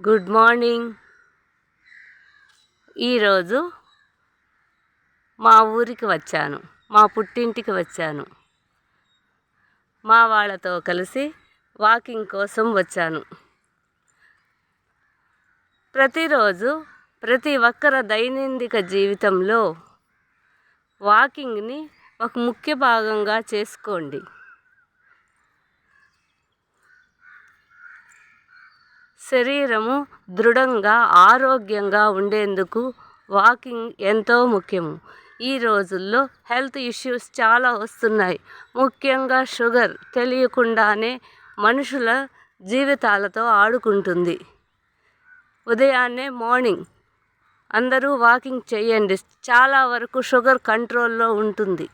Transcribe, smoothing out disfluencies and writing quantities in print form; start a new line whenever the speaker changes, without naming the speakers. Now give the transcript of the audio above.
Good morning. ఈరోజు మా ఊరికి వచ్చాను, మా పుట్టింటికి వచ్చాను. మా వాళ్ళతో కలిసి వాకింగ్ కోసం వచ్చాను. ప్రతిరోజు ప్రతి ఒక్కరి దైనందిక జీవితంలో వాకింగ్ని ఒక ముఖ్య భాగంగా చేసుకోండి. శరీరము దృఢంగా ఆరోగ్యంగా ఉండేందుకు వాకింగ్ ఎంతో ముఖ్యము. ఈ రోజుల్లో హెల్త్ ఇష్యూస్ చాలా వస్తున్నాయి. ముఖ్యంగా షుగర్ తెలియకుండానే మనుషుల జీవితాలతో ఆడుకుంటుంది. ఉదయాన్నే మార్నింగ్ అందరూ వాకింగ్ చేయండి. చాలా వరకు షుగర్ కంట్రోల్లో ఉంటుంది.